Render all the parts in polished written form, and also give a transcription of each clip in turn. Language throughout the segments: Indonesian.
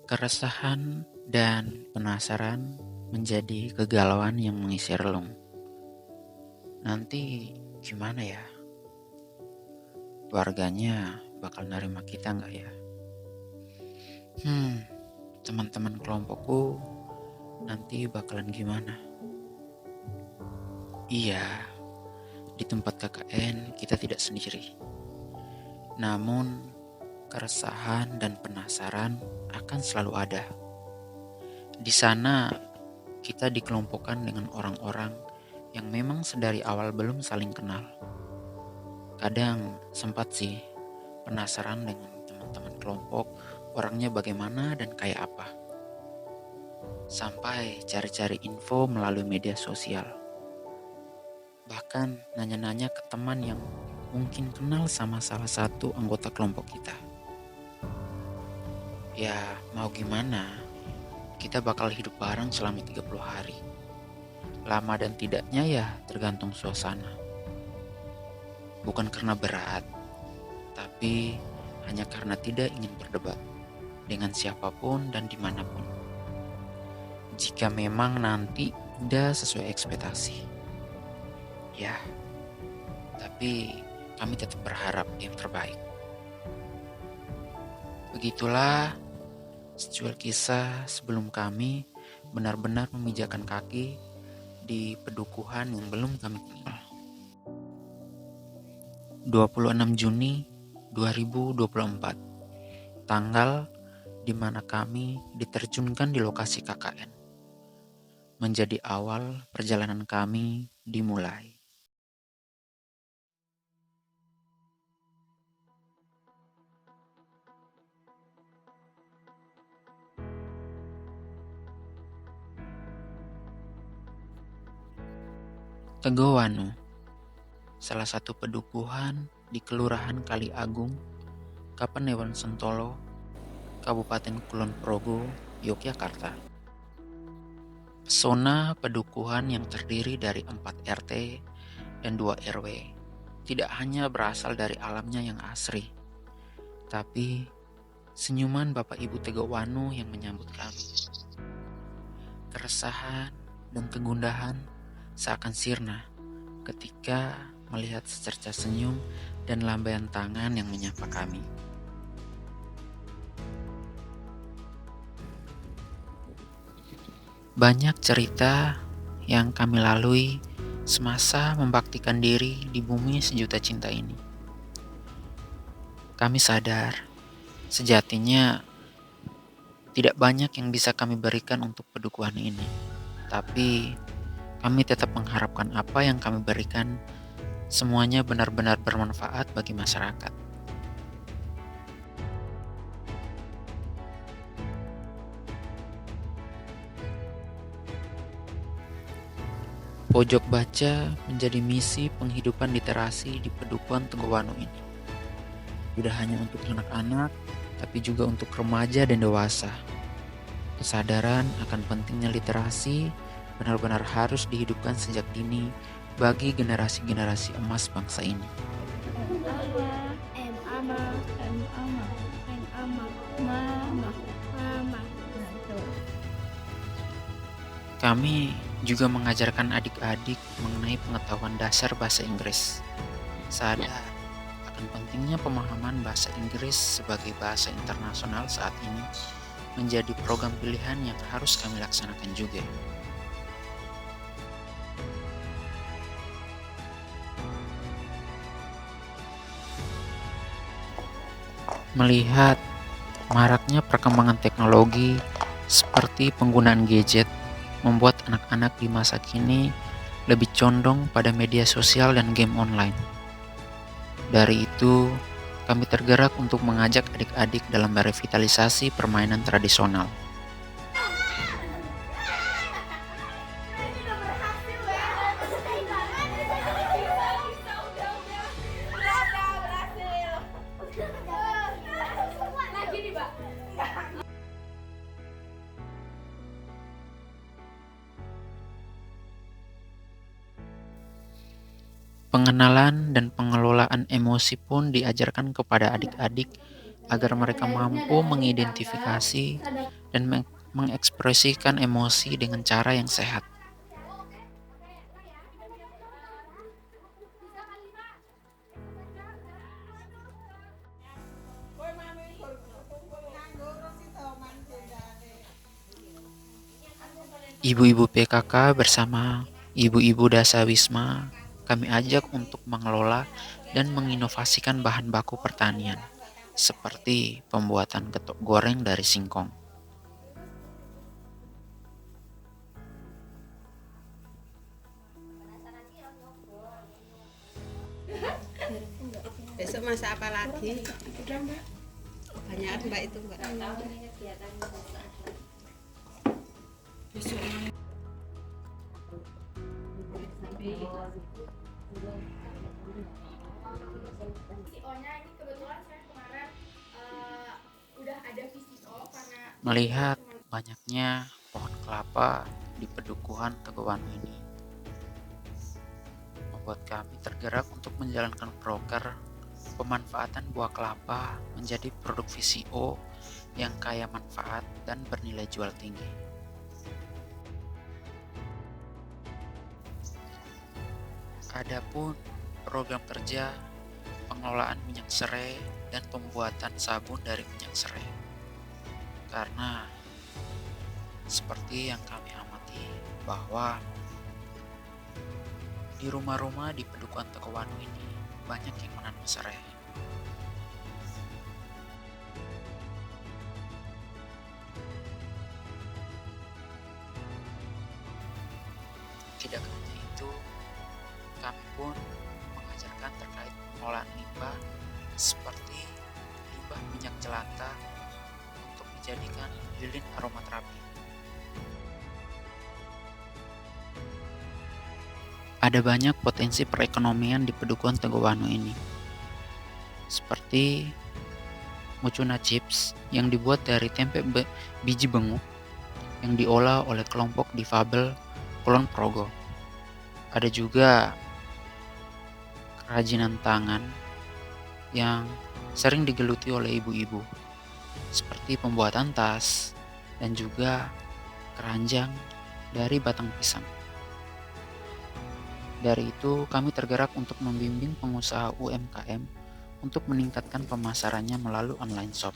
Keresahan dan penasaran menjadi kegalauan yang mengisi relung. Nanti gimana ya? Keluarganya bakal nerima kita nggak ya? Hmm, Teman-teman kelompokku nanti bakalan gimana? Iya, di tempat KKN kita tidak sendiri. Namun, keresahan dan penasaran akan selalu ada. Di sana, kita dikelompokkan dengan orang-orang yang memang sedari awal belum saling kenal. Kadang sempat sih penasaran dengan teman-teman kelompok, orangnya bagaimana dan kayak apa. Sampai cari-cari info melalui media sosial. Bahkan nanya-nanya ke teman yang mungkin kenal sama salah satu anggota kelompok kita. Ya, mau gimana? Kita bakal hidup bareng selama 30 hari. Lama dan tidaknya ya tergantung suasana. Bukan karena berat, tapi hanya karena tidak ingin berdebat dengan siapapun dan dimanapun. Jika memang nanti tidak sesuai ekspektasi, ya, tapi kami tetap berharap yang terbaik. Begitulah secuil kisah sebelum kami benar-benar memijakan kaki di pedukuhan yang belum kami kenal. 26 Juni 2024, tanggal di mana kami diterjunkan di lokasi KKN. Menjadi awal perjalanan kami dimulai. Tegowanu, salah satu pedukuhan di Kelurahan Kali Agung, Kapanewon Sentolo, Kabupaten Kulon Progo, Yogyakarta. Pesona pedukuhan yang terdiri dari 4 RT dan 2 RW tidak hanya berasal dari alamnya yang asri, tapi senyuman Bapak Ibu Tegowanu yang menyambut kami. Keresahan dan kegundahan seakan sirna ketika melihat secerca senyum dan lambaian tangan yang menyapa kami. Banyak cerita yang kami lalui semasa membaktikan diri di bumi sejuta cinta ini. Kami sadar, sejatinya tidak banyak yang bisa kami berikan untuk pedukuhan ini. Tapi kami tetap mengharapkan apa yang kami berikan semuanya benar-benar bermanfaat bagi masyarakat. Pojok baca menjadi misi penghidupan literasi di pedukuhan Tegowanu ini. Tidak hanya untuk anak-anak, tapi juga untuk remaja dan dewasa. Kesadaran akan pentingnya literasi benar-benar harus dihidupkan sejak dini bagi generasi-generasi emas bangsa ini. Kami juga mengajarkan adik-adik mengenai pengetahuan dasar bahasa Inggris. Sadar akan pentingnya pemahaman bahasa Inggris sebagai bahasa internasional saat ini menjadi program pilihan yang harus kami laksanakan juga. Melihat maraknya perkembangan teknologi seperti penggunaan gadget membuat anak-anak di masa kini lebih condong pada media sosial dan game online. Dari itu, kami tergerak untuk mengajak adik-adik dalam merevitalisasi permainan tradisional. Pengenalan dan pengelolaan emosi pun diajarkan kepada adik-adik agar mereka mampu mengidentifikasi dan mengekspresikan emosi dengan cara yang sehat. Ibu-ibu PKK bersama ibu-ibu Dasawisma kami ajak untuk mengelola dan menginovasikan bahan baku pertanian, seperti pembuatan getuk goreng dari singkong. Besok masak apa lagi? Kebanyakan Mbak itu Mbak. Melihat banyaknya pohon kelapa di pedukuhan Teguhan ini, membuat kami tergerak untuk menjalankan proker pemanfaatan buah kelapa menjadi produk VCO yang kaya manfaat dan bernilai jual tinggi. Adapun program kerja pengelolaan minyak serai dan pembuatan sabun dari minyak serai. Karena seperti yang kami amati bahwa di rumah-rumah di pedukuhan Tekowanu ini banyak yang menanam serai. Tidak hanya itu, kami pun mengajarkan terkait pengolahan limbah seperti limbah minyak jelantah untuk dijadikan lilin aromaterapi. Ada banyak potensi perekonomian di pedukuhan Teguhwanu ini, seperti mucuna chips yang dibuat dari tempe biji benguk yang diolah oleh kelompok difabel Kulon Progo. Ada juga kerajinan tangan yang sering digeluti oleh ibu-ibu, seperti pembuatan tas dan juga keranjang dari batang pisang. Dari itu, kami tergerak untuk membimbing pengusaha UMKM untuk meningkatkan pemasarannya melalui online shop.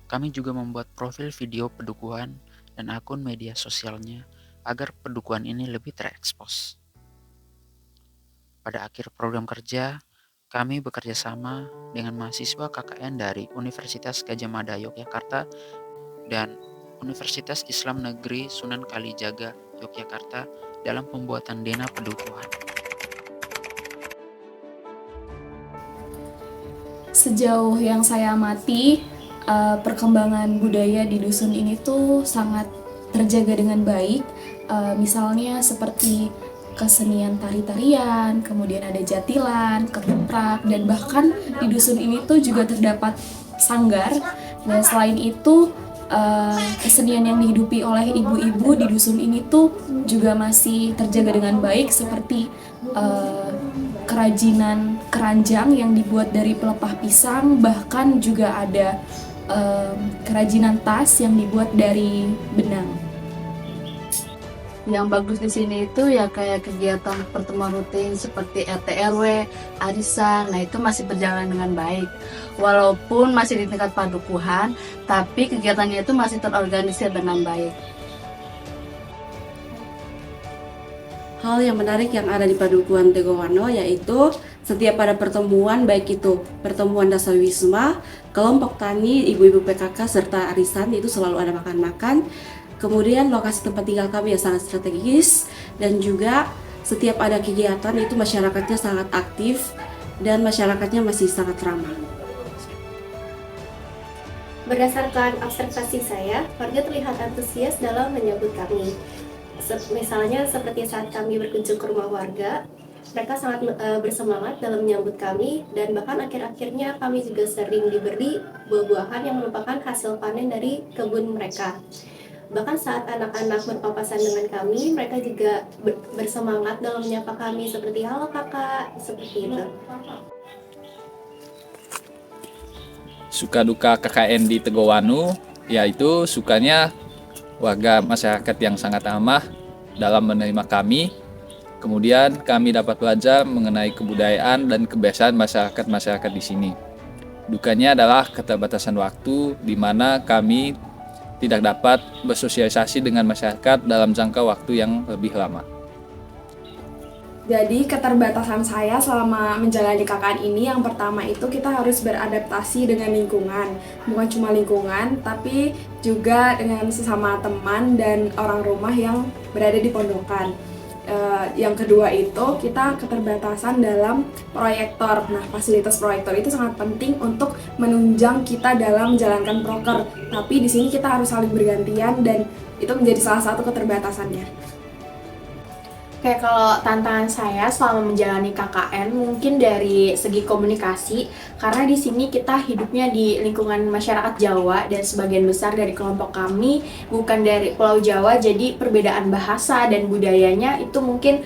Kami juga membuat profil video pedukuhan dan akun media sosialnya agar pedukuhan ini lebih terekspos. Pada akhir program kerja, kami bekerja sama dengan mahasiswa KKN dari Universitas Gadjah Mada Yogyakarta dan Universitas Islam Negeri Sunan Kalijaga Yogyakarta dalam pembuatan Dena Pedukuhan. Sejauh yang saya amati, perkembangan budaya di dusun ini tuh sangat terjaga dengan baik. Misalnya seperti kesenian tari-tarian, kemudian ada jatilan, ketoprak, dan bahkan di dusun ini tuh juga terdapat sanggar. Dan selain itu, kesenian yang dihidupi oleh ibu-ibu di dusun ini tuh juga masih terjaga dengan baik, seperti kerajinan keranjang yang dibuat dari pelepah pisang, bahkan juga ada kerajinan tas yang dibuat dari benang. Yang bagus di sini itu ya kayak kegiatan pertemuan rutin seperti RT RW, arisan, nah itu masih berjalan dengan baik. Walaupun masih di tingkat padukuhan, tapi kegiatannya itu masih terorganisir dengan baik. Hal yang menarik yang ada di Padukuhan Teguhwanu yaitu setiap ada pertemuan, baik itu pertemuan Dasawisma, kelompok tani, ibu-ibu PKK, serta arisan, itu selalu ada makan-makan. Kemudian lokasi tempat tinggal kami yang sangat strategis, dan juga setiap ada kegiatan itu masyarakatnya sangat aktif dan masyarakatnya masih sangat ramah. Berdasarkan observasi saya, warga terlihat antusias dalam menyambut kami. Misalnya seperti saat kami berkunjung ke rumah warga, mereka sangat bersemangat dalam menyambut kami, dan bahkan akhir-akhirnya kami juga sering diberi buah-buahan yang merupakan hasil panen dari kebun mereka. Bahkan saat anak-anak berpapasan dengan kami, mereka juga bersemangat dalam menyapa kami seperti halo kakak, seperti itu. Suka duka KKN di Tegowanu, yaitu sukanya warga masyarakat yang sangat ramah dalam menerima kami. Kemudian kami dapat belajar mengenai kebudayaan dan kebiasaan masyarakat-masyarakat di sini. Dukanya adalah keterbatasan waktu di mana kami tidak dapat bersosialisasi dengan masyarakat dalam jangka waktu yang lebih lama. Jadi keterbatasan saya selama menjalani KKN ini yang pertama itu kita harus beradaptasi dengan lingkungan. Bukan cuma lingkungan, tapi juga dengan sesama teman dan orang rumah yang berada di pondokan. Yang kedua itu kita keterbatasan dalam proyektor. Nah, fasilitas proyektor itu sangat penting untuk menunjang kita dalam menjalankan proker. Tapi di sini kita harus saling bergantian dan itu menjadi salah satu keterbatasannya. Kayak kalau tantangan saya selama menjalani KKN mungkin dari segi komunikasi, karena di sini kita hidupnya di lingkungan masyarakat Jawa dan sebagian besar dari kelompok kami bukan dari Pulau Jawa, jadi perbedaan bahasa dan budayanya itu mungkin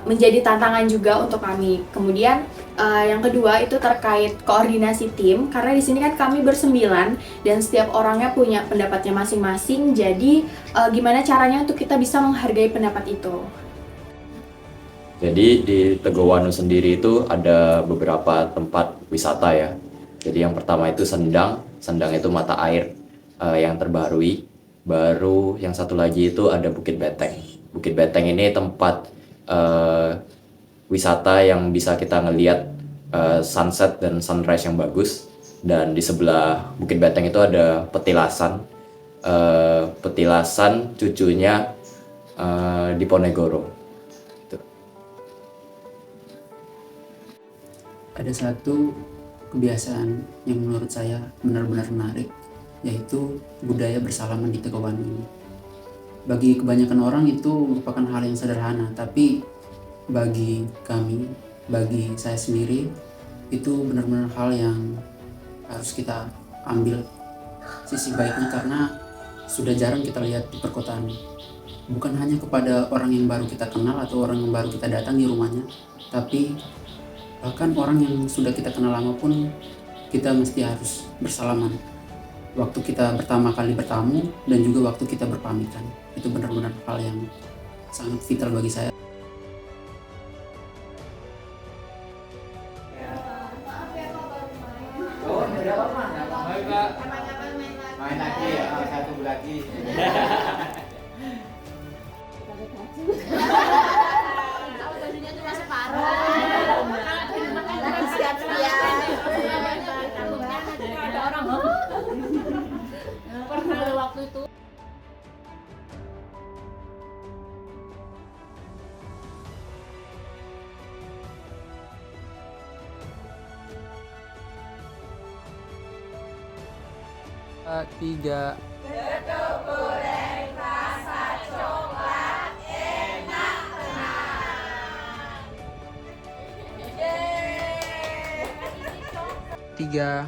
menjadi tantangan juga untuk kami. Kemudian yang kedua itu terkait koordinasi tim, karena di sini kan kami bersembilan dan setiap orangnya punya pendapatnya masing-masing. Jadi gimana caranya untuk kita bisa menghargai pendapat itu? Jadi di Tegowanu sendiri itu ada beberapa tempat wisata ya. Jadi yang pertama itu Sendang, Sendang itu mata air yang terbarui. Baru yang satu lagi itu ada Bukit Beteng. Bukit Beteng ini tempat wisata yang bisa kita ngelihat sunset dan sunrise yang bagus. Dan di sebelah Bukit Beteng itu ada petilasan, petilasan cucunya Diponegoro. Ada satu kebiasaan yang menurut saya benar-benar menarik, yaitu budaya bersalaman di Tegowanu ini. Bagi kebanyakan orang itu merupakan hal yang sederhana, tapi bagi kami, bagi saya sendiri, itu benar-benar hal yang harus kita ambil sisi baiknya, karena sudah jarang kita lihat di perkotaan. Bukan hanya kepada orang yang baru kita kenal atau orang yang baru kita datang di rumahnya, tapi bahkan orang yang sudah kita kenal lama pun kita mesti harus bersalaman. Waktu kita pertama kali bertamu dan juga waktu kita berpamitan. Itu benar-benar hal yang sangat vital bagi saya. Main lagi ya, satu lagi. Tiga. Tiga.